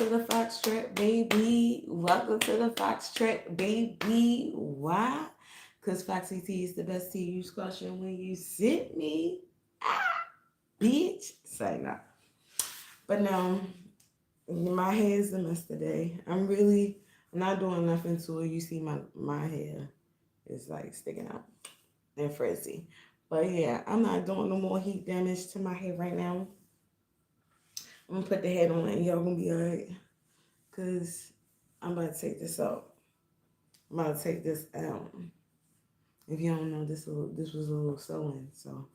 to the Fox Trap, baby. Welcome to the Fox Trap, baby. Why? Because Foxy T is the best tea you squashing when you sit me. Ah, bitch. Say no. But no, my hair is a mess today. I'm not doing nothing to it. You see my hair is like sticking out and frizzy. But yeah, I'm not doing no more heat damage to my hair right now. I'm gonna put the head on and y'all gonna be alright. Cause I'm about to take this out. I'm about to take this out. If you don't know, this was a little sewing, so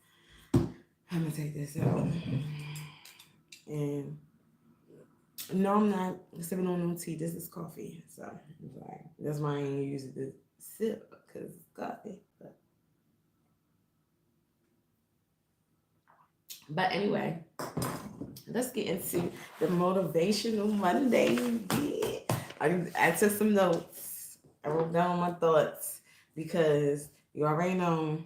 I'm gonna take this out. And no, I'm not sipping on no tea. This is coffee, so like that's why I ain't using the sip because it's coffee. But anyway, let's get into the motivational Monday. Yeah. I took some notes. I wrote down my thoughts because you already know.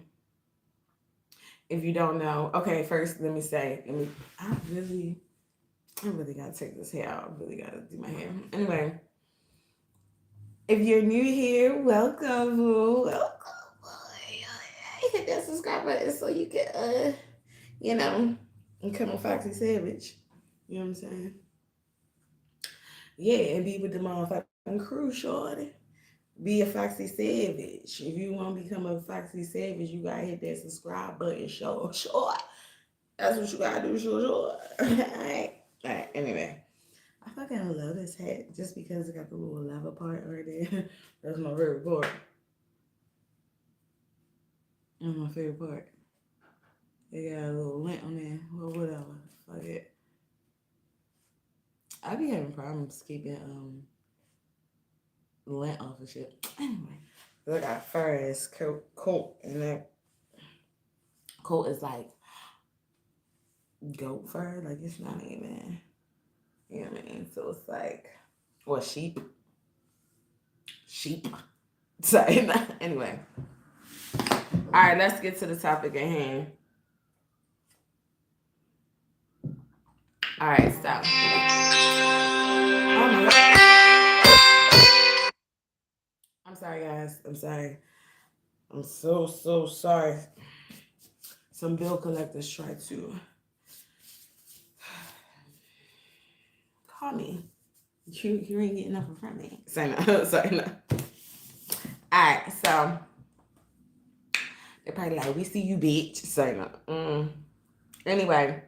If you don't know, okay, first I really gotta take this hair out. I really gotta do my hair. Anyway, if you're new here, welcome. Welcome. Hit that subscribe button so you can, you know, become a Foxy Savage. You know what I'm saying? Yeah, and be with the motherfucking crew, shorty. Be a Foxy Savage. If you want to become a Foxy Savage, you gotta hit that subscribe button. Sure. That's what you gotta do. Sure. Alright. Alright, anyway. I fucking love this hat just because it got the little lava part right there. That's my favorite part. That's my favorite part. They got a little lint on there. Well, whatever. Fuck it. I be having problems keeping lint off of shit. Anyway, I got fur ass coat, and that coat is like goat fur. Like it's not even, you know what I mean? So it's like, or sheep. Sorry. Anyway, all right. Let's get to the topic at hand. All right, so. Oh my God. I'm sorry, guys. I'm sorry. I'm so sorry. Some bill collectors try to call me. You ain't getting nothing from me. Say no. Sorry, no. Alright, so they're probably like, we see you, bitch. Say no. Anyway,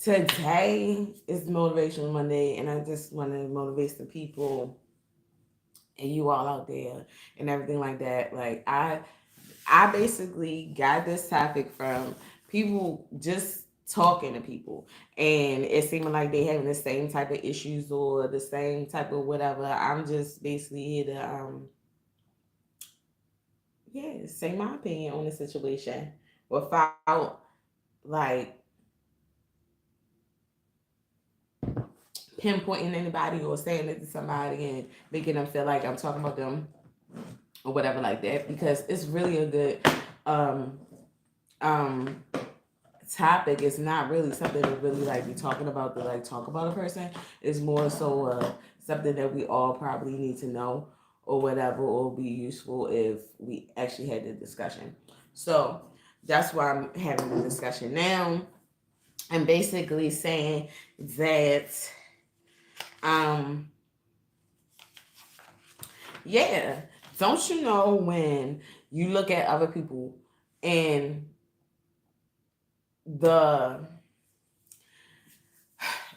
today is Motivational Monday, and I just want to motivate some people and you all out there and everything like that. Like I basically got this topic from people just talking to people and it seeming like they having the same type of issues or the same type of whatever. I'm just basically here to say my opinion on the situation without like pinpointing anybody or saying it to somebody and making them feel like I'm talking about them or whatever like that, because it's really a good um um topic. Is not really something to really like be talking about to like talk about a person. It's more so something that we all probably need to know or whatever, or be useful if we actually had the discussion. So that's why I'm having the discussion now. I'm basically saying that um yeah, don't you know when you look at other people and the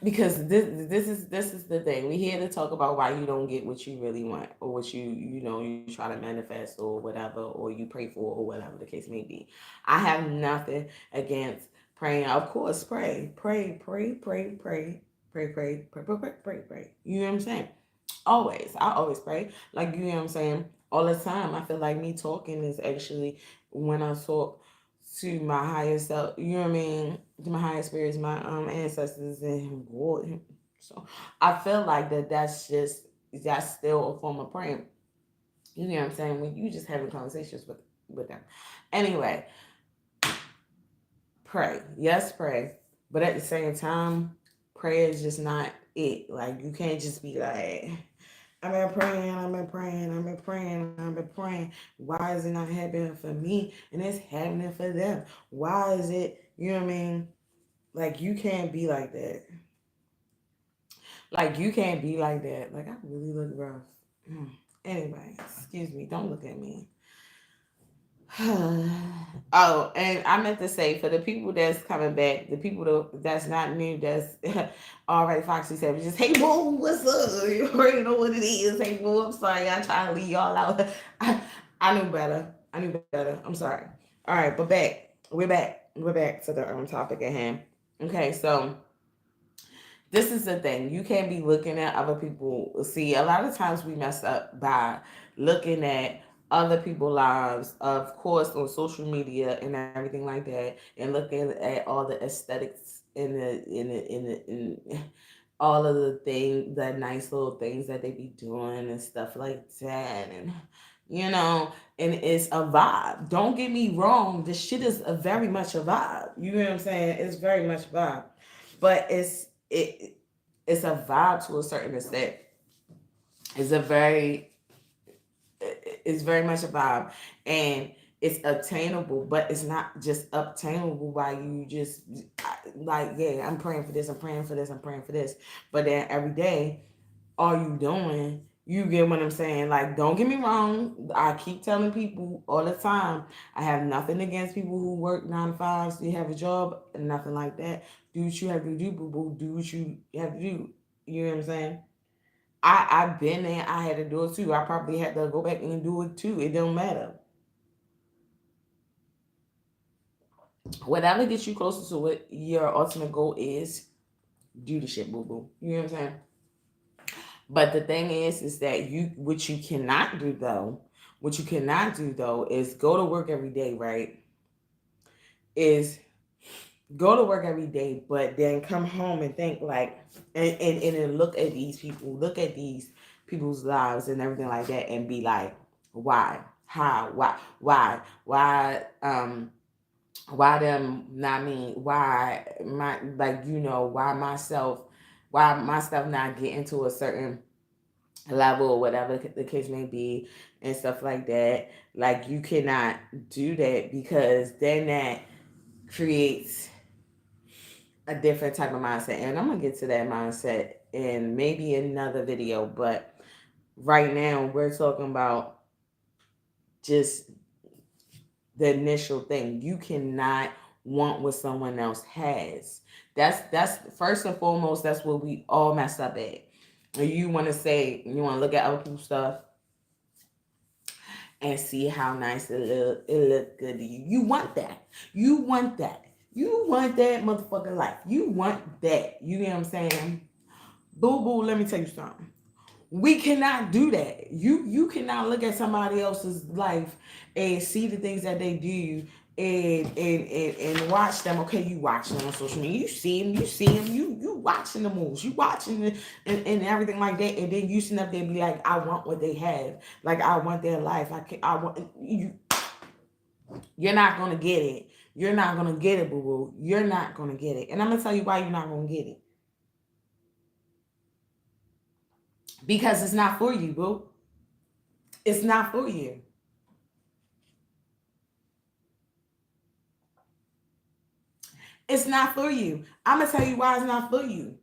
because this is the thing. We're here to talk about why you don't get what you really want or what you try to manifest or whatever, or you pray for or whatever the case may be. I have nothing against praying. Of course, pray. You know what I'm saying? Always. I always pray. Like, you know what I'm saying? All the time. I feel like me talking is actually when I talk to my higher self, you know what I mean? To my higher spirits, my ancestors and God. So I feel like that's still a form of praying. You know what I'm saying? When you just having conversations with them. Anyway, pray. Yes, pray. But at the same time, prayer is just not it. Like you can't just be like, I've been praying, I've been praying, I've been praying, I've been praying. Why is it not happening for me and it's happening for them? Why is it, you know what I mean? Like you can't be like that. Like you can't be like that. Like I really look rough. Anyway, excuse me. Don't look at me. Oh, and I meant to say for the people that's coming back, the people that's not new, that's already Foxy said, just hey boo, what's up? You already know what it is. Hey boo, I'm sorry, I try to leave y'all out. I knew better. I knew better. I'm sorry. All right, but back. We're back. We're back to the topic at hand. Okay, so this is the thing. You can't be looking at other people. See, a lot of times we mess up by looking at other people's lives, of course, on social media and everything like that, and looking at all the aesthetics and in all of the things, the nice little things that they be doing and stuff like that, and you know, and it's a vibe. Don't get me wrong. This shit is a very much a vibe. You know what I'm saying? It's very much a vibe, but it's a vibe to a certain extent. It's a very it's very much a vibe, and it's obtainable, but it's not just obtainable by you just like, yeah, I'm praying for this, I'm praying for this, I'm praying for this, but then every day all you doing, you get what I'm saying? Like, don't get me wrong. I keep telling people all the time, I have nothing against people who work 9 to 5s. You have a job, nothing like that. Do what you have to do, boo boo. Do what you have to do. You know what I'm saying? I've been there. I had to do it too. I probably had to go back and do it too. It don't matter. Whatever gets you closer to what your ultimate goal is, do the shit, boo boo. You know what I'm saying? But the thing is that what you cannot do though, what you cannot do though is go to work every day, right? Is go to work every day, but then come home and think like, and then look at these people, look at these people's lives and everything like that, and be like, why, how, why them, not me, why my, like, you know, why my stuff not getting to a certain level or whatever the case may be and stuff like that. Like you cannot do that because then that creates a different type of mindset, and I'm gonna get to that mindset in maybe another video, but right now we're talking about just the initial thing. You cannot want what someone else has. That's first and foremost, that's what we all mess up at. You want to say, you want to look at other people's stuff and see how nice it look good to you. You want that. You want that. You want that motherfucking life. You want that. You know what I'm saying? Boo boo, let me tell you something. We cannot do that. You cannot look at somebody else's life and see the things that they do and watch them. Okay, you watching them on social media. You see them, you watching the moves, you watching the, and everything like that. And then you sit up there and be like, I want what they have. Like I want their life. I want you. You're not gonna get it. You're not gonna get it, boo boo. You're not gonna get it. And I'm gonna tell you why you're not gonna get it. Because it's not for you, boo. It's not for you. It's not for you. I'm gonna tell you why it's not for you.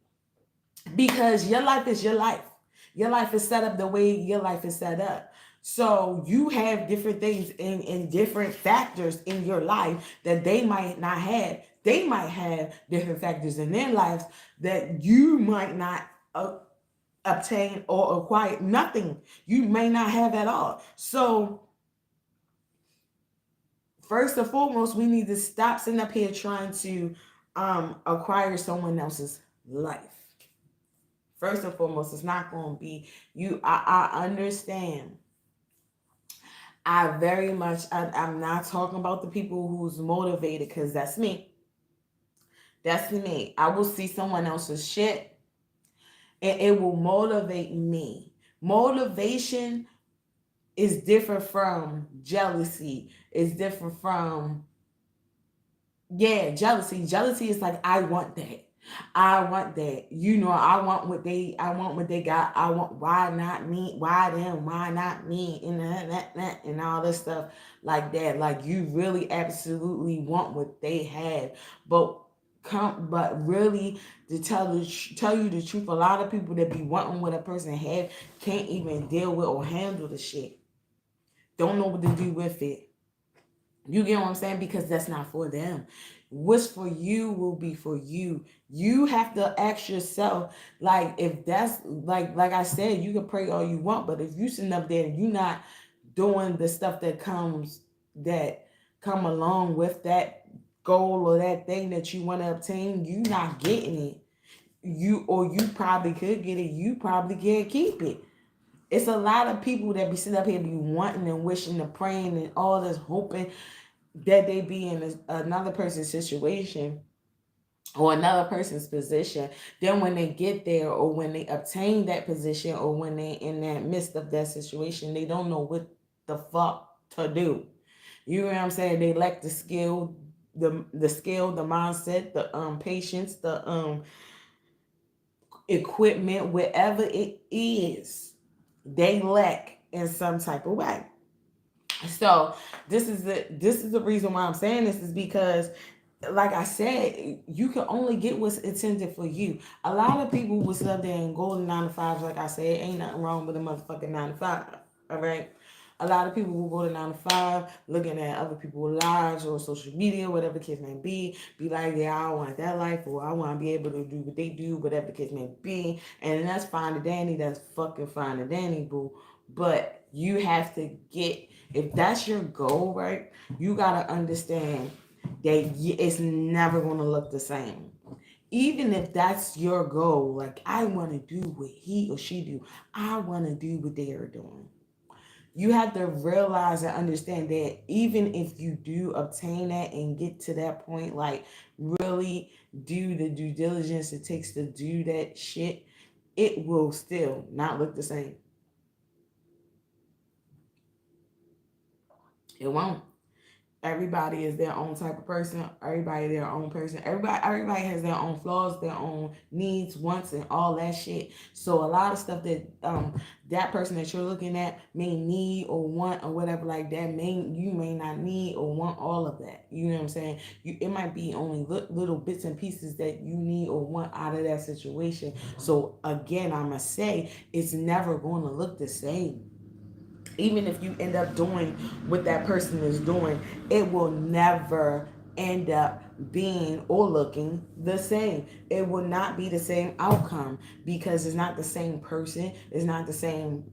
Because your life is your life. Your life is set up the way your life is set up. So you have different things and different factors in your life that they might not have. They might have different factors in their lives that you might not obtain or acquire. Nothing. You may not have at all. So first and foremost, we need to stop sitting up here trying to acquire someone else's life. First and foremost, it's not going to be you. I understand. I'm not talking about the people who's motivated because that's me. That's me. I will see someone else's shit and it will motivate me. Motivation is different from jealousy. It's different from, yeah, jealousy. Jealousy is like, I want that. I want that. I want what they got. I want, why not me? Why them? Why not me? And that and all this stuff like that. Like you really absolutely want what they have. But really, to tell you the truth, a lot of people that be wanting what a person have can't even deal with or handle the shit. Don't know what to do with it. You get what I'm saying? Because that's not for them. What's for you will be for you. You have to ask yourself, like, if that's like I said, you can pray all you want, but if you sitting up there and you not doing the stuff that come along with that goal or that thing that you want to obtain, you not getting it. You probably could get it, you probably can't keep it. It's a lot of people that be sitting up here be wanting and wishing and praying and all this hoping that they be in another person's situation or another person's position. Then when they get there or when they obtain that position or when they in that midst of that situation, they don't know what the fuck to do. You know what I'm saying? They lack the skill, the skill, the mindset, the patience, the equipment, whatever it is, they lack in some type of way. So this is the reason why I'm saying this, is because, like I said, you can only get what's intended for you. A lot of people will sit up there and go to 9 to 5s. Like I said, ain't nothing wrong with a motherfucking 9 to 5. All right. A lot of people will go to 9 to 5, looking at other people's lives or social media, whatever the case may be like, yeah, I want that life, or I want to be able to do what they do, whatever the case may be. And that's fine to Danny. That's fucking fine to Danny, boo. But you have to get, if that's your goal, right? You gotta understand that it's never gonna look the same. Even if that's your goal, like, I want to do what he or she do, I want to do what they are doing. You have to realize and understand that even if you do obtain that and get to that point, like really do the due diligence it takes to do that shit, it will still not look the same. It won't. Everybody is their own type of person. Everybody their own person. Everybody has their own flaws, their own needs, wants, and all that shit. So a lot of stuff that that person that you're looking at may need or want or whatever like that, you may not need or want all of that. You know what I'm saying? It might be only little bits and pieces that you need or want out of that situation. So again, I must say, it's never going to look the same. Even if you end up doing what that person is doing, it will never end up being or looking the same. It will not be the same outcome because it's not the same person, it's not the same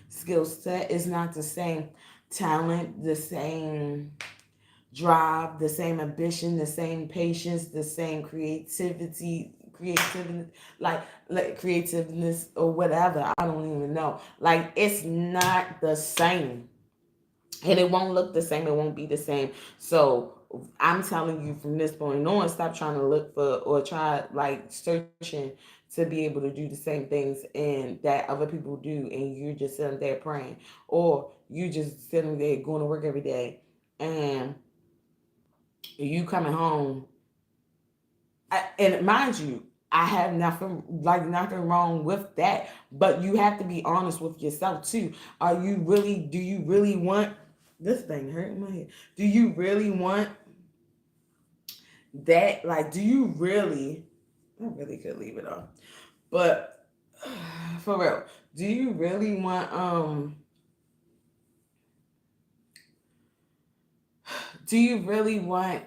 skill set, it's not the same talent, the same drive, the same ambition, the same patience, the same creativity, like creativeness or whatever. I don't even know. Like, it's not the same. And it won't look the same. It won't be the same. So I'm telling you from this point on, stop trying to look for or try like searching to be able to do the same things and that other people do, and you're just sitting there praying, or you just sitting there going to work every day, and you coming home. And mind you, I have nothing wrong with that, but you have to be honest with yourself too. Do you really want, this thing hurting my head, do you really want that? Like, do you really, I really could leave it off, but for real, do you really want do you really want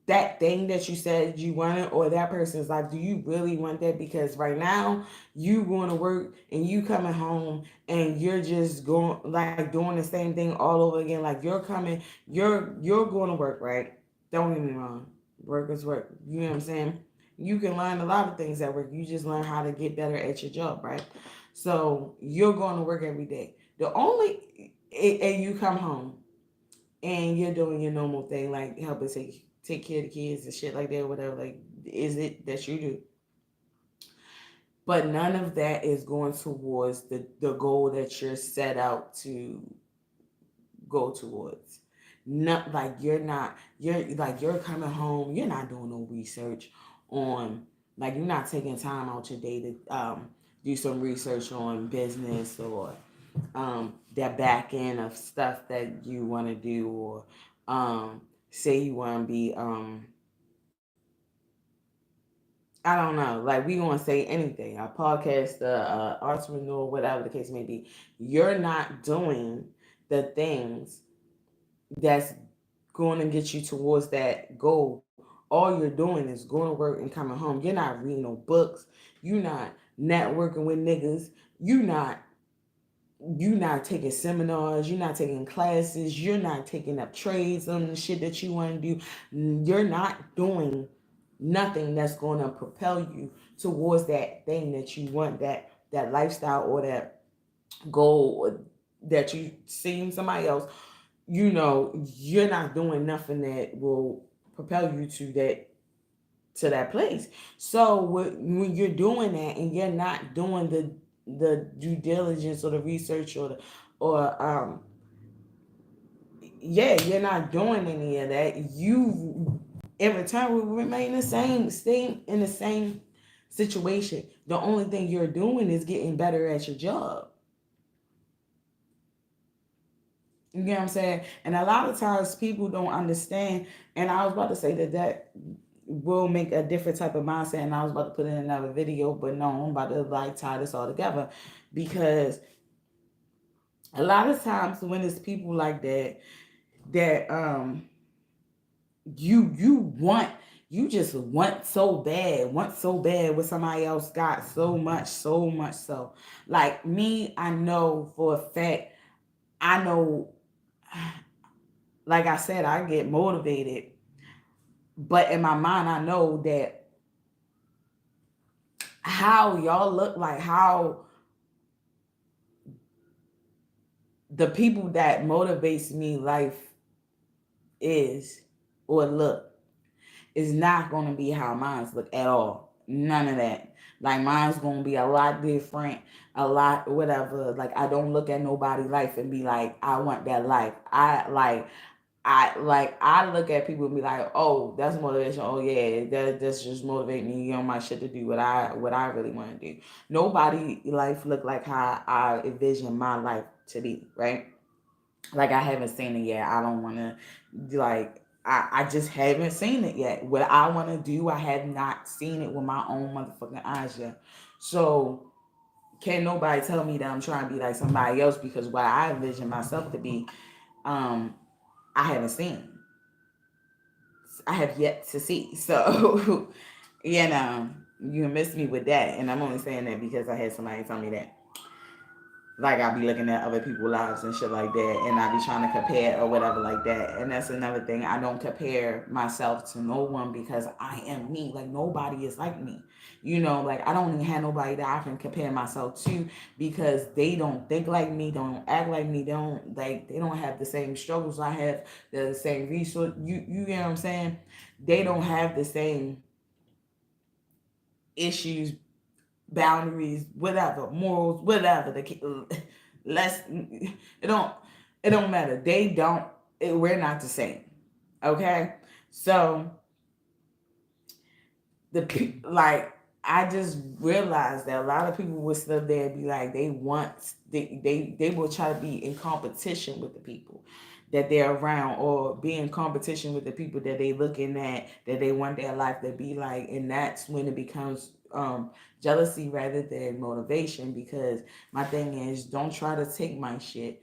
that thing that you said you wanted, or that person's life? Do you really want that? Because right now you going to work and you coming home and you're just going like doing the same thing all over again. Like, you're going to work, right? Don't get me wrong, work is work, you know what I'm saying? You can learn a lot of things at work. You just learn how to get better at your job, right? So you're going to work every day. The only and you come home and you're doing your normal thing, like helping take care of the kids and shit like that, whatever. Like, is it that you do? But none of that is going towards the goal that you're set out to go towards. Not like you're coming home, you're not doing no research on, like you're not taking time out your day to do some research on business or that back end of stuff that you want to do, or say you want to be I don't know, like we gonna say anything, a podcast, entrepreneur, whatever the case may be. You're not doing the things that's going to get you towards that goal. All you're doing is going to work and coming home. You're not reading no books. You're not networking with niggas. You not taking seminars. You're not taking classes. You're not taking up trades on the shit that you want to do. You're not doing nothing that's going to propel you towards that thing that you want, that lifestyle or that goal that you see somebody else. You're not doing nothing that will propel you to that place. So when you're doing that and you're not doing the due diligence or the research or yeah, you're not doing any of that. You in return will remain the same, staying in the same situation. The only thing you're doing is getting better at your job. You get what I'm saying? And a lot of times people don't understand. And I was about to say that will make a different type of mindset. And I was about to put in another video, but no, I'm about to like tie this all together, because a lot of times when it's people like that you just want so bad what somebody else got, so much so. Like me, I know for a fact, I know, like I said, I get motivated, but in my mind, I know that how y'all look, like how the people that motivates me life is or look is not going to be how mine's look at all. None of that. Like mine's going to be a lot different, a lot whatever. Like I don't look at nobody life and be like, I want that life. I look at people and be like, oh, that's motivation. Oh yeah, that's just motivating me on my shit to do what I really want to do. Nobody life look like how I envision my life to be, right? Like I haven't seen it yet. I don't want to like I just haven't seen it yet. What I want to do, I have not seen it with my own motherfucking eyes yet. So can't nobody tell me that I'm trying to be like somebody else, because what I envision myself to be, um, I haven't seen. I have yet to see. So, you know, you missed me with that. And I'm only saying that because I had somebody tell me that. Like I be looking at other people's lives and shit like that, and I be trying to compare or whatever like that. And that's another thing. I don't compare myself to no one because I am me. Like nobody is like me. Like I don't even have nobody that I can compare myself to, because they don't think like me, don't act like me, they don't have the same struggles I have, the same resource. You get what I'm saying? They don't have the same issues, boundaries, whatever, morals, whatever. Let's it don't matter. They don't. We're not the same. Okay, so like I just realized that a lot of people will sit there and be like they will try to be in competition with the people that they're around, or be in competition with the people that they looking at, that they want their life to be like. And that's when it becomes jealousy rather than motivation, because my thing is, don't try to take my shit.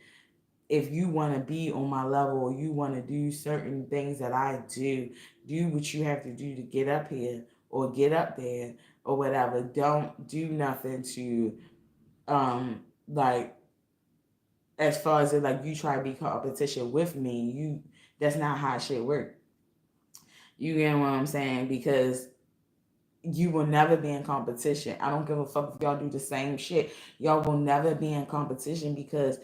If you want to be on my level, or you want to do certain things that I do what you have to do to get up here or get up there or whatever. Don't do nothing to like, as far as it, like you try to be competition with me. That's not how shit work. You get what I'm saying? Because you will never be in competition. I don't give a fuck if y'all do the same shit. Y'all will never be in competition, because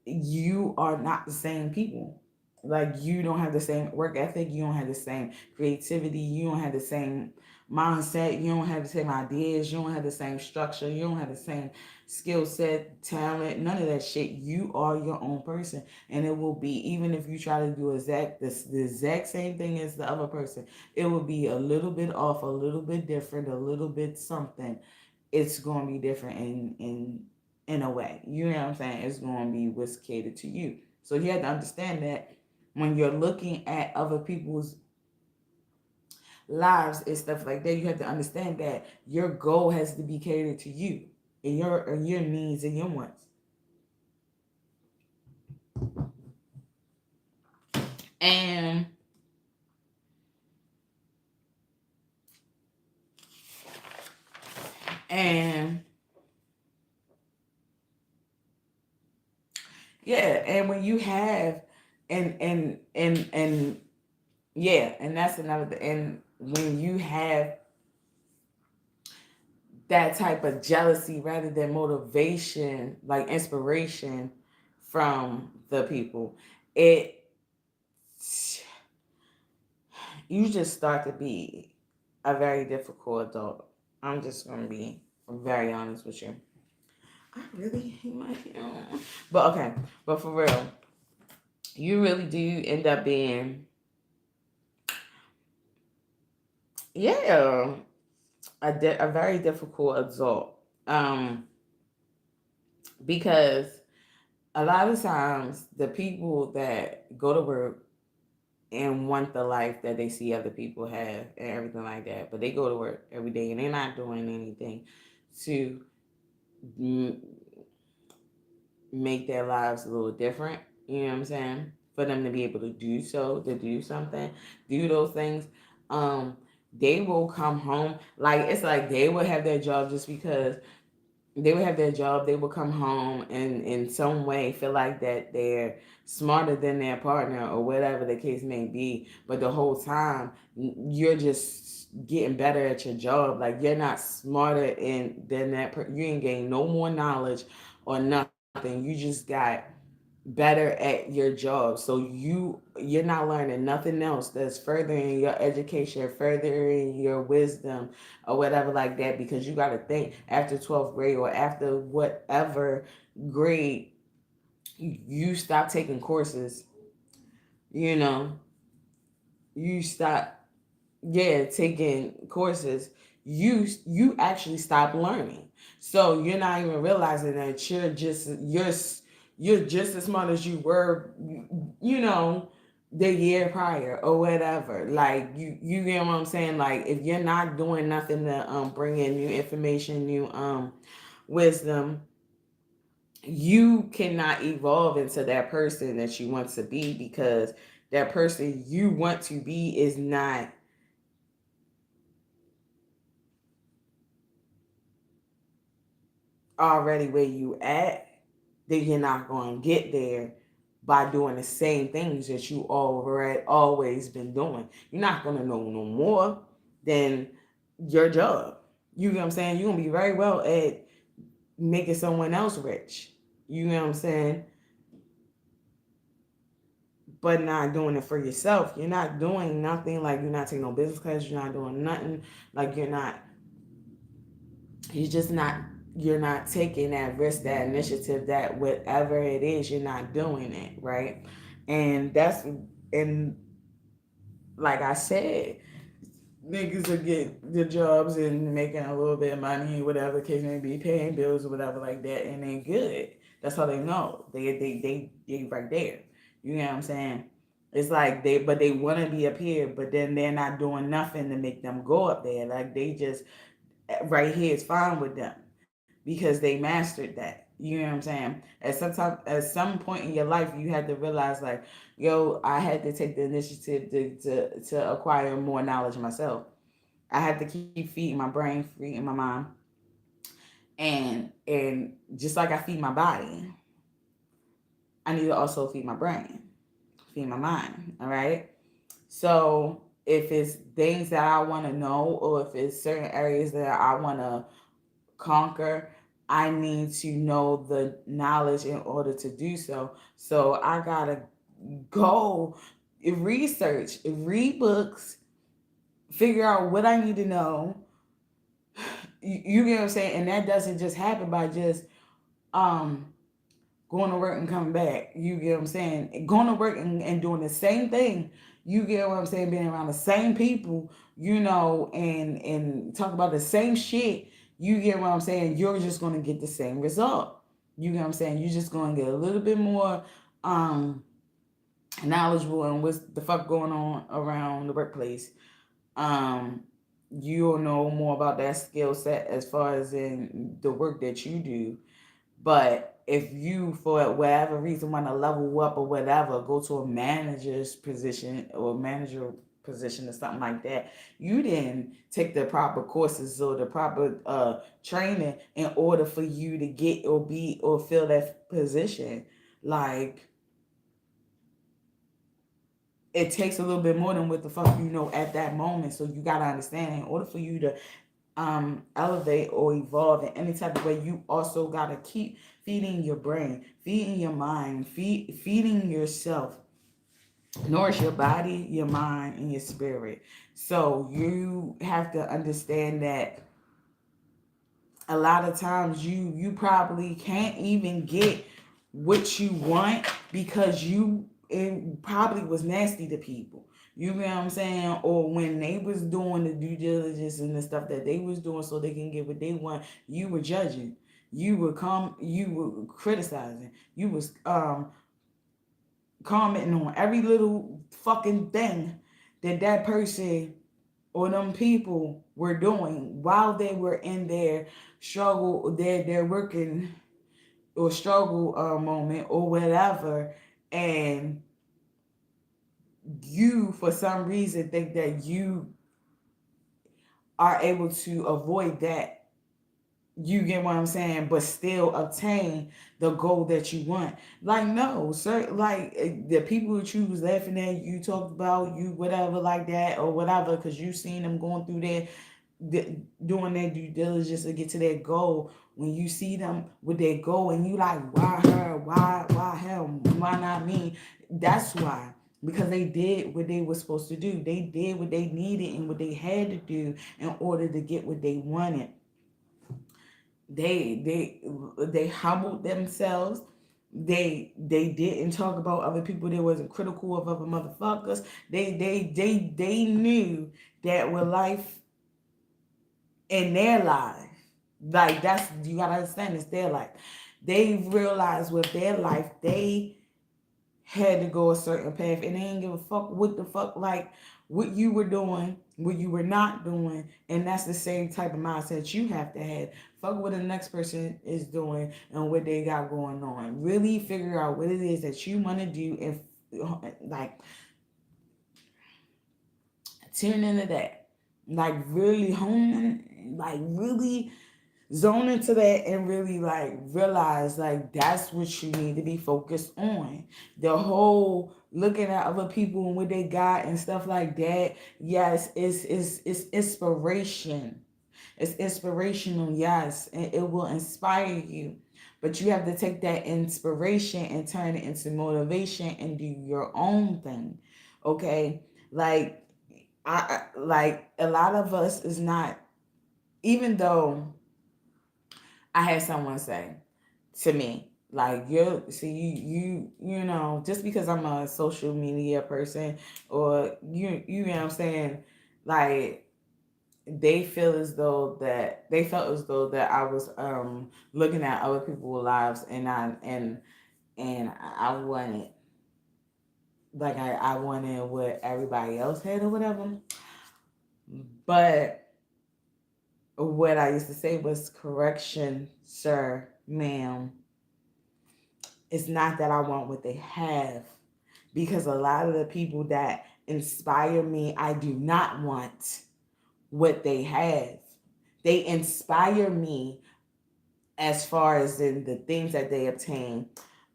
you are not the same people. Like you don't have the same work ethic, you don't have the same creativity, you don't have the same mindset, you don't have the same ideas, you don't have the same structure, you don't have the same skill set, talent, none of that shit. You are your own person, and it will be, even if you try to do the exact same thing as the other person, it will be a little bit off, a little bit different, a little bit something. It's going to be different in a way. You know what I'm saying? It's going to be what's catered to you. So you have to understand that when you're looking at other people's lives and stuff like that, you have to understand that your goal has to be catered to you and your needs and your wants. And and yeah, and when you have and yeah, and that's another thing. And when you have that type of jealousy rather than motivation, like inspiration from the people, it you just start to be a very difficult adult. I'm just gonna be very honest with you. I really hate my hair. But okay, but for real, you really do end up being, yeah, a very difficult adult. Because a lot of times the people that go to work and want the life that they see other people have and everything like that, but they go to work every day and they're not doing anything to m- make their lives a little different. You know what I'm saying? For them to be able to do so, to do something, do those things. Um, they will come home like it's like they will have their job just because they would have their job. They would come home and in some way feel like that they're smarter than their partner or whatever the case may be. But the whole time you're just getting better at your job. Like you're not smarter than you ain't gain no more knowledge or nothing. You just got better at your job. So you're not learning nothing else that's furthering your education, furthering your wisdom or whatever like that, because you got to think after 12th grade or after whatever grade you stop taking courses, you know, you stop, yeah, taking courses, you actually stop learning. So you're not even realizing that you're just as smart as you were, you know, the year prior or whatever. Like you get what I'm saying? Like if you're not doing nothing to bring in new information, new wisdom, you cannot evolve into that person that you want to be, because that person you want to be is not already where you at. Then you're not going to get there by doing the same things that you already always been doing. You're not going to know no more than your job. You know what I'm saying? You're going to be very well at making someone else rich. You know what I'm saying? But not doing it for yourself. You're not doing nothing. Like you're not taking no business class. You're not doing nothing. Like you're just not, you're not taking that risk, that initiative, that whatever it is, you're not doing it, right? And that's, and like I said, niggas will get the jobs and making a little bit of money, whatever the case may be, paying bills or whatever like that, and they good. That's how they know. They right there. You know what I'm saying? It's like but they want to be up here, but then they're not doing nothing to make them go up there. Like they just, right here is fine with them because they mastered that. You know what I'm saying? At some point in your life, you had to realize like, yo, I had to take the initiative to acquire more knowledge myself. I had to keep feeding my brain, feeding my mind, and just like I feed my body, I need to also feed my brain, feed my mind. All right. So if it's things that I want to know, or if it's certain areas that I want to conquer, I need to know the knowledge in order to do so. So I gotta go research, read books, figure out what I need to know. You get what I'm saying? And that doesn't just happen by just um going to work and coming back. You get what I'm saying? Going to work and doing the same thing. You get what I'm saying? Being around the same people, and talk about the same shit. You get what I'm saying? You're just gonna get the same result. You get what I'm saying? You're just gonna get a little bit more um knowledgeable on what's the fuck going on around the workplace. Um, you'll know more about that skill set as far as in the work that you do. But if you, for whatever reason, want to level up or whatever, go to a manager's position or manager position or something like that, you didn't take the proper courses or the proper training in order for you to get or be or fill that position. Like, it takes a little bit more than what the fuck you know at that moment. So you gotta understand, in order for you to elevate or evolve in any type of way, you also gotta keep feeding your brain, feeding your mind, feeding yourself, nourish your body, your mind, and your spirit. So you have to understand that a lot of times you probably can't even get what you want because you it probably was nasty to people. You know what I'm saying? Or when they was doing the due diligence and the stuff that they was doing so they can get what they want, you were judging. You were criticizing. You was commenting on every little fucking thing that person or them people were doing while they were in their struggle, their working or struggle moment or whatever, and you for some reason think that you are able to avoid that. You get what I'm saying, but still obtain the goal that you want. Like, no, sir, like the people that you was laughing at, you talked about, you whatever like that or whatever, because you seen them going through their doing their due diligence to get to their goal. When you see them with their goal and you like, why her, why him, why not me? That's why. Because they did what they were supposed to do. They did what they needed and what they had to do in order to get what they wanted. They humbled themselves. They didn't talk about other people. They wasn't critical of other motherfuckers. They knew that with life in their life, like, that's, you gotta understand, it's their life. They realized with their life they had to go a certain path, and they didn't give a fuck what the fuck, like, what you were doing, what you were not doing. And that's the same type of mindset you have to have. Fuck what the next person is doing and what they got going on. Really figure out what it is that you want to do, and like, tune into that. Like, really hone, like, really zone into that and really like realize like that's what you need to be focused on. The whole looking at other people and what they got and stuff like that, yes, it's inspiration. It's inspirational, yes, and it will inspire you. But you have to take that inspiration and turn it into motivation and do your own thing. Okay? Like, like a lot of us is not, even though I had someone say to me, like, you see, you know, just because I'm a social media person, or you know what I'm saying, like, they felt as though that I was looking at other people's lives, and I wanted, like, I wanted what everybody else had or whatever. But what I used to say was, correction, sir, ma'am. It's not that I want what they have, because a lot of the people that inspire me, I do not want what they have. They inspire me as far as in the things that they obtain.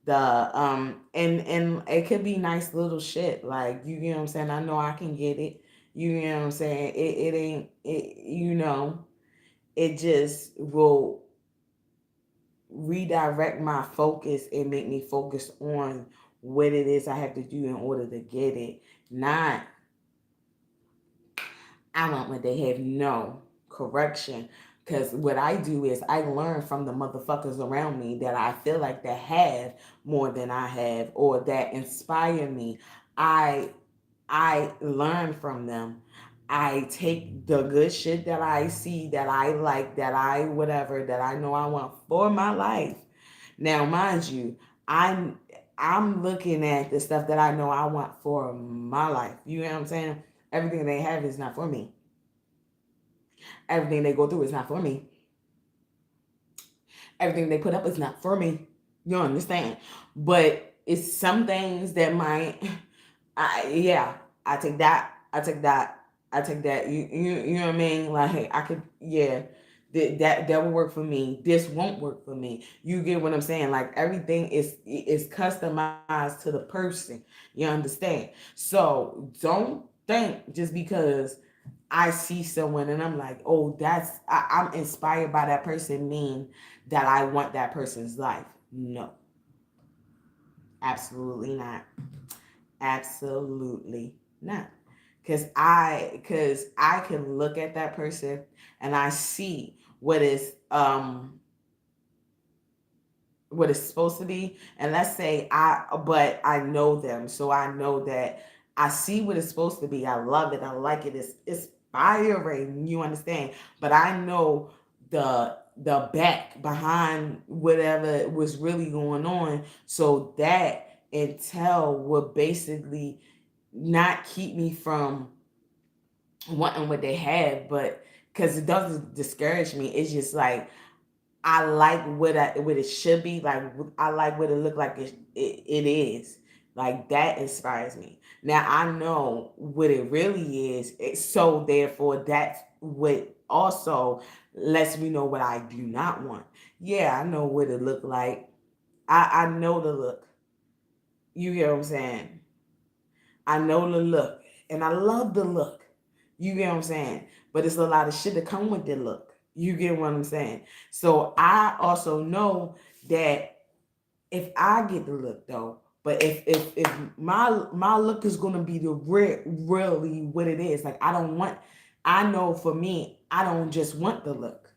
And it could be nice little shit, like, you know what I'm saying. I know I can get it. You know what I'm saying. It ain't it. It just will redirect my focus and make me focus on what it is I have to do in order to get it. Not, I want what they have. No, correction. Because what I do is I learn from the motherfuckers around me that I feel like that have more than I have or that inspire me. I I learn from them. I take the good shit that I see, that I like, that I whatever, that I know I want for my life. Now, mind you, I'm I'm looking at the stuff that I know I want for my life. You know what I'm saying? Everything they have is not for me. Everything they go through is not for me. Everything they put up is not for me. You understand? But it's some things that might yeah, I take that. I take that. I take that. You know what I mean? Like, hey, I could, yeah, that will work for me. This won't work for me. You get what I'm saying? Like everything is customized to the person. You understand? So don't think just because I see someone and I'm like, oh, I'm inspired by that person, mean that I want that person's life. No, absolutely not. Absolutely not. Cause I can look at that person and I see what it's supposed to be. And let's say but I know them. So I know that I see what it's supposed to be. I love it. I like it. It's inspiring. You understand? But I know the back behind whatever was really going on. So that intel would basically not keep me from wanting what they have, but because it doesn't discourage me. It's just like I like what it should be. Like I like what it look like it is. Like that inspires me. Now I know what it really is. So therefore, that's what also lets me know what I do not want. Yeah, I know what it look like. I know the look. You get what I'm saying? I know the look, and I love the look. You get what I'm saying? But it's a lot of shit that come with the look. You get what I'm saying? So I also know that if I get the look though, but if my look is gonna be the really what it is. Like I don't want. I know for me, I don't just want the look.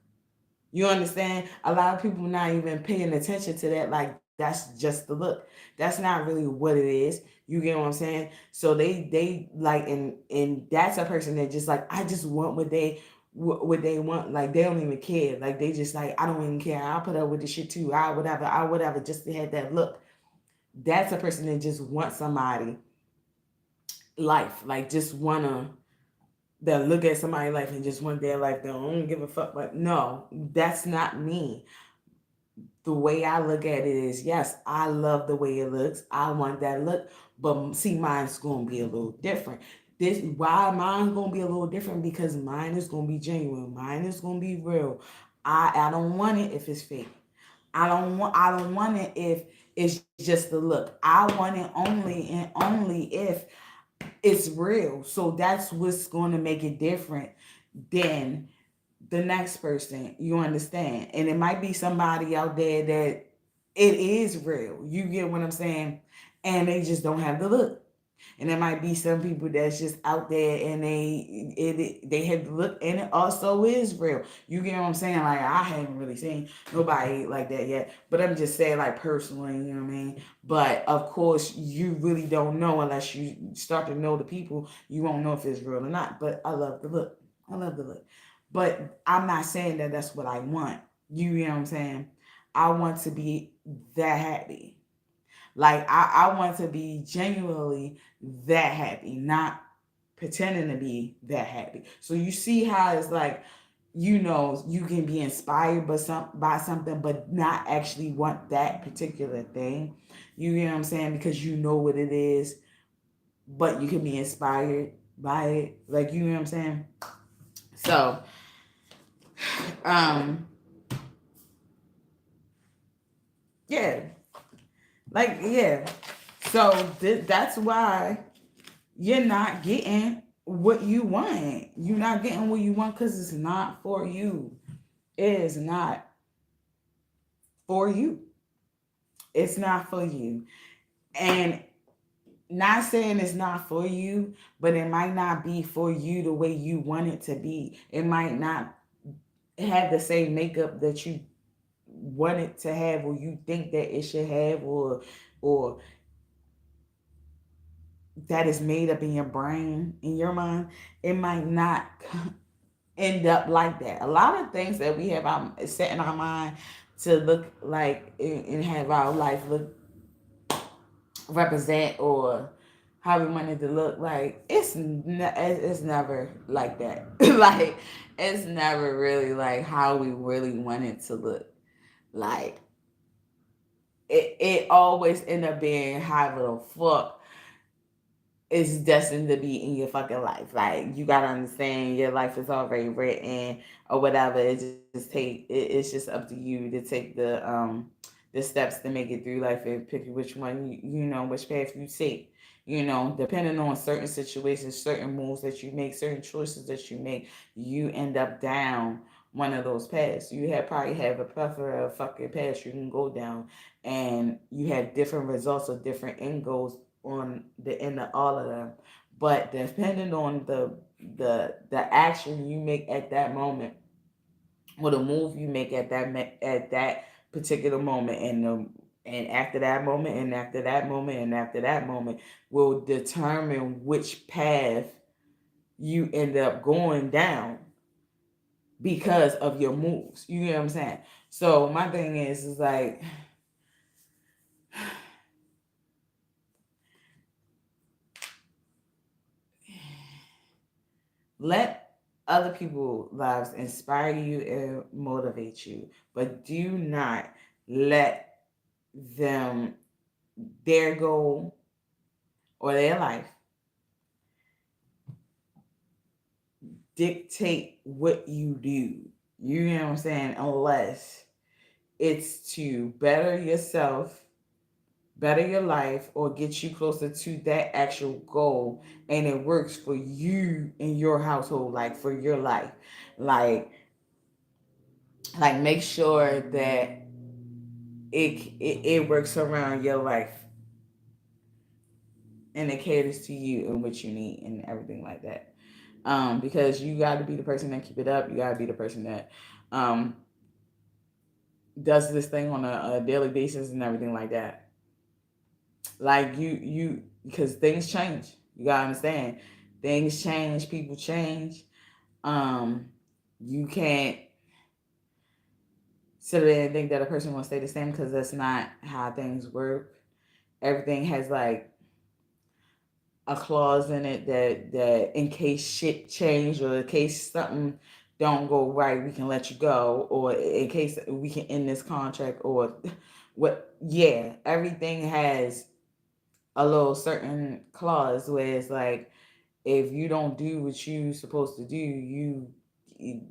You understand? A lot of people not even paying attention to that. Like that's just the look. That's not really what it is. You get what I'm saying? So they like and that's a person that just like I just want what they want. Like they don't even care. Like they just like I don't even care. I'll put up with the shit too. I whatever. Just to have that look. That's a person that just wants somebody life. Like just wanna that look at somebody's life and just want their life. They don't give a fuck. But no, that's not me. The way I look at it is, yes, I love the way it looks. I want that look, but see, mine's gonna be a little different. This why mine's gonna be a little different because mine is gonna be genuine. Mine is gonna be real. I don't want it if it's fake. I don't want it if it's just the look. I want it only and only if it's real. So that's what's gonna make it different than the next person. You understand? And it might be somebody out there that it is real. You get what I'm saying? And they just don't have the look. And there might be some people that's just out there and they have the look and it also is real. You get what I'm saying? Like I haven't really seen nobody like that yet. But I'm just saying like personally, you know what I mean? But of course you really don't know unless you start to know the people. You won't know if it's real or not. But I love the look. I love the look. But I'm not saying that that's what I want. You know what I'm saying? I want to be that happy. Like I want to be genuinely that happy, not pretending to be that happy. So you see how it's like, you can be inspired by something, but not actually want that particular thing. You know what I'm saying? Because you know what it is, but you can be inspired by it. Like you know what I'm saying? So, um, yeah, like yeah. So that's why you're not getting what you want. You're not getting what you want because it's not for you. It is not for you. It's not for you. And not saying it's not for you, but it might not be for you the way you want it to be. It might not have the same makeup that you want it to have, or you think that it should have, or that is made up in your brain, in your mind. It might not end up like that. A lot of things that we have set in our mind to look like and have our life look, represent, or how we want it to look like, it's never like that. Like, it's never really like how we really want it to look like. It always end up being how the fuck is destined to be in your fucking life. Like, you gotta understand, your life is already written or whatever. It's just up to you to take the steps to make it through life and pick which one you know which path you take. You know, depending on certain situations, certain moves that you make, certain choices that you make, you end up down one of those paths. You probably have a plethora of fucking paths you can go down, and you have different results or different end goals on the end of all of them. But depending on the action you make at that moment, or the move you make at that particular moment, and after that moment, and after that moment, and after that moment, will determine which path you end up going down because of your moves. You know what I'm saying? So my thing is like, let other people's lives inspire you and motivate you, but do not let them, their goal or their life, dictate what you do. You know what I'm saying? Unless it's to better yourself, better your life, or get you closer to that actual goal, and it works for you in your household, like for your life. Like, make sure that it works around your life, and it caters to you and what you need and everything like that. Because you got to be the person that keep it up. You got to be the person that um, does this thing on a daily basis and everything like that. Like, because things change. You gotta understand, things change, people change. Um, you can't sit there and think that a person will stay the same, because that's not how things work. Everything has like a clause in it that in case shit change, or in case something don't go right, we can let you go, or in case we can end this contract, or what. Yeah, everything has a little certain clause where it's like, if you don't do what you supposed to do,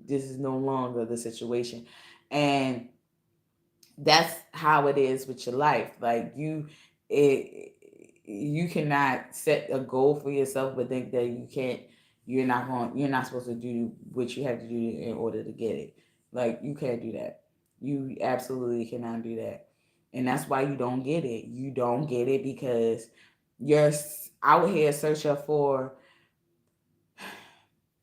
this is no longer the situation. And that's how it is with your life. Like, it you cannot set a goal for yourself but think that you're not supposed to do what you have to do in order to get it. Like, you can't do that. You absolutely cannot do that. And that's why you don't get it. You don't get it because you're out here searching for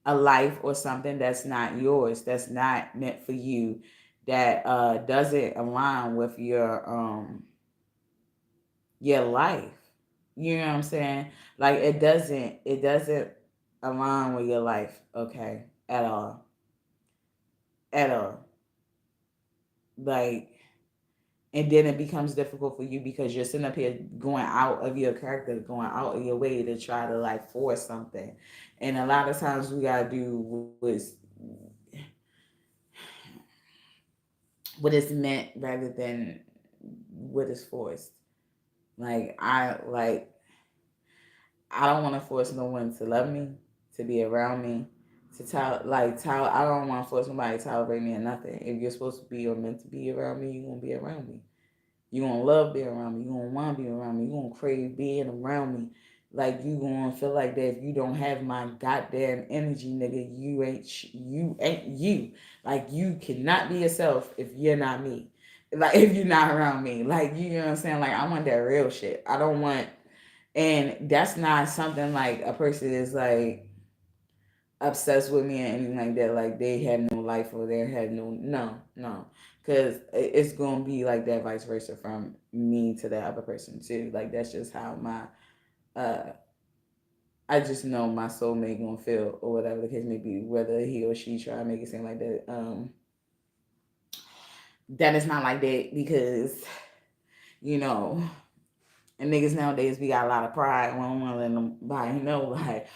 a life or something that's not yours, that's not meant for you, that doesn't align with your life. You know what I'm saying? Like, it doesn't align with your life, okay, at all. At all. Like, and then it becomes difficult for you because you're sitting up here going out of your character, going out of your way to try to like force something. And a lot of times we gotta do what is meant rather than what is forced. Like, I don't want to force no one to love me, to be around me, I don't want to force nobody to tolerate me or nothing. If you're supposed to be or meant to be around me, you're gonna be around me. You're gonna love being around me. You're gonna want to be around me. You're gonna crave being around me. Like, you gonna feel like that if you don't have my goddamn energy, nigga, you ain't you. Like, you cannot be yourself if you're not me. Like if you're not around me, like you know what I'm saying. Like I want that real shit. I don't want, and that's not something like a person is like obsessed with me or anything like that. Like they have no life or they have no, because it's gonna be like that vice versa from me to the other person too. Like that's just how my uh I just know my soulmate gonna feel or whatever the case may be, whether he or she try to make it seem like that. That is not like that because you know, and niggas nowadays we got a lot of pride. We don't want to let nobody know like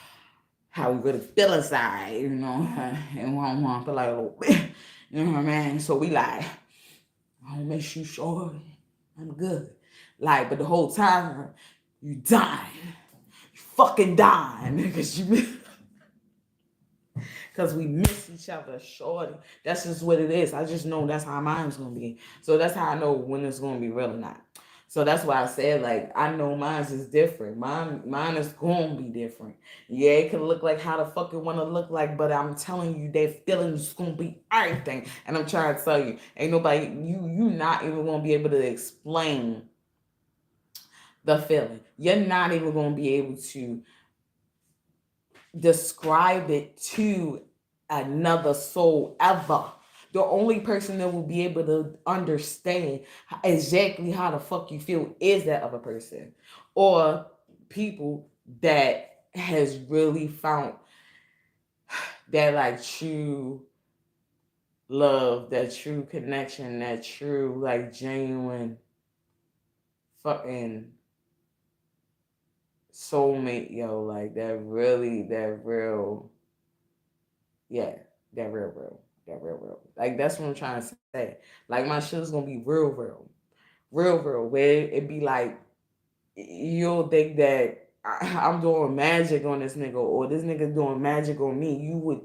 how we really feel inside, you know, and we don't want to feel like a little bit, you know what I mean? So we like, I don't make you sure I'm good, like, but the whole time you dying, you fucking dying, because you. Because we miss each other, shorty. That's just what it is. I just know that's how mine's gonna be. So that's how I know when it's gonna be real or not. So that's why I said like I know mine's is different. Mine is gonna be different. Yeah, it can look like how the fuck it wanna look like, but I'm telling you that feeling is gonna be everything. And I'm trying to tell you, ain't nobody you not even gonna be able to explain the feeling. You're not even gonna be able to describe it to another soul ever. The only person that will be able to understand exactly how the fuck you feel is that other person or people that has really found that like true love, that true connection, that true like genuine fucking soulmate, yo, like that real, yeah, that real. Like that's what I'm trying to say. Like my shit's gonna be real. Where it be like you'll think that I'm doing magic on this nigga or this nigga doing magic on me. You would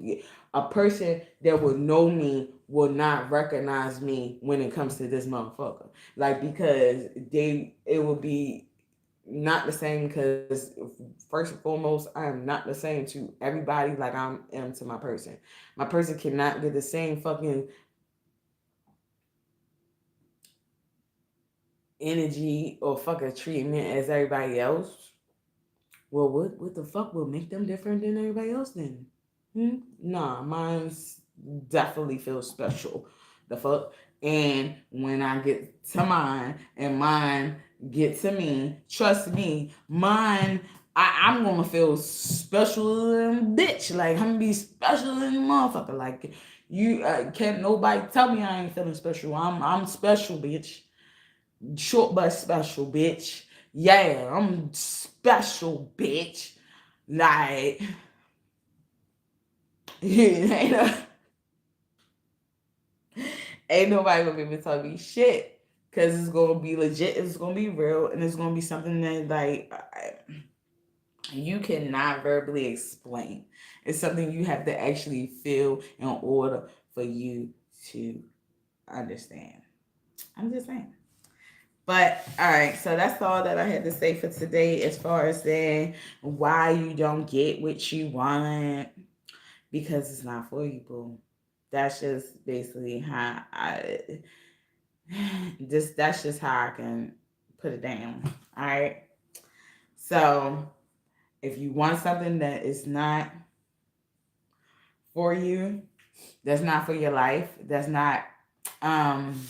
a person that would know me will not recognize me when it comes to this motherfucker. Like because it would be not the same because first and foremost I am not the same to everybody like I am to my person. My person cannot get the same fucking energy or fucking treatment as everybody else. Well, what the fuck will make them different than everybody else then? Nah, mine's definitely feels special. The fuck. And when I get to mine and mine get to me, trust me, mine I'm gonna feel special than a bitch. Like I'm gonna be special than a motherfucker. Like you can't nobody tell me I ain't feeling special. I'm special, bitch. Short but special, bitch. Yeah, I'm special, bitch. Like, ain't nobody gonna be able to tell me shit. Cause it's gonna be legit, it's gonna be real, and it's gonna be something that like you cannot verbally explain. It's something you have to actually feel in order for you to understand. I'm just saying. But all right, so that's all that I had to say for today as far as saying why you don't get what you want because it's not for you, boo. That's just basically how I just that's just how I can put it down. All right. So if you want something that is not for you, that's not for your life, that's not um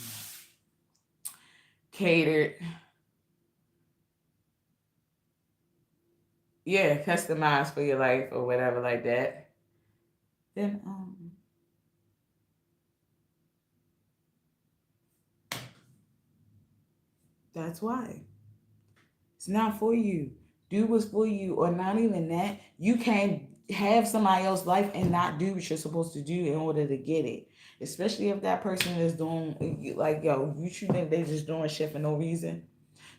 catered, yeah, customized for your life or whatever like that, then that's why. It's not for you. Do what's for you, or not even that. You can't have somebody else's life and not do what you're supposed to do in order to get it. Especially if that person is doing like yo, you think they just doing shit for no reason.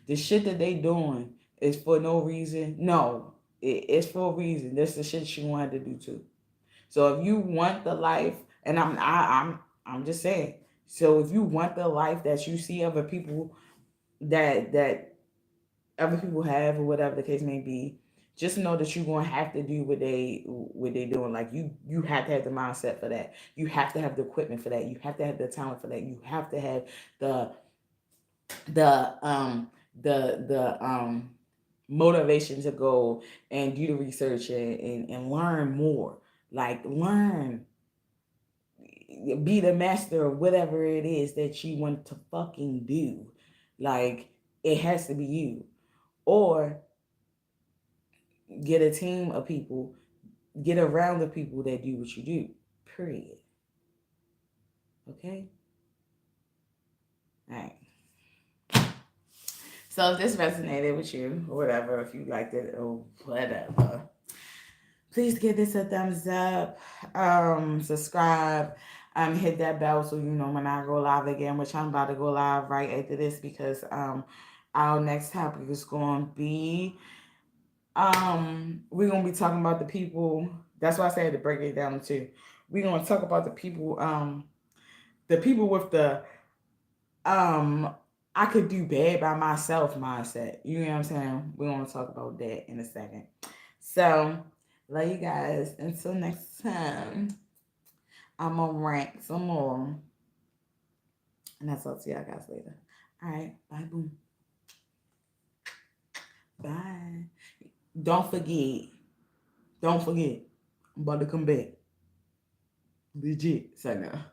The shit that they doing is for no reason. No, it's for a reason. That's the shit she wanted to do too. So if you want the life, and I'm just saying. So if you want the life that you see other people that other people have or whatever the case may be, just know that you're gonna have to do what they doing. Like you have to have the mindset for that. You have to have the equipment for that. You have to have the talent for that. You have to have the the motivation to go and do the research and learn more. Like learn, be the master of whatever it is that you want to fucking do. Like it has to be you. Or get a team of people, get around the people that do what you do. Period. Okay? Alright. So if this resonated with you, or whatever, if you liked it or whatever, please give this a thumbs up. Subscribe. Hit that bell so you know when I go live again, which I'm about to go live right after this because our next topic is gonna be we're gonna be talking about the people. That's why I said to break it down too. We're gonna talk about the people with the um I could do bad by myself mindset. You know what I'm saying? We're gonna talk about that in a second. So love you guys. Until next time, I'm gonna rank some more. And I'll talk to y'all guys later. Alright, bye boom. Bye. Don't forget. Don't forget. I'm about to come back. Legit. So now.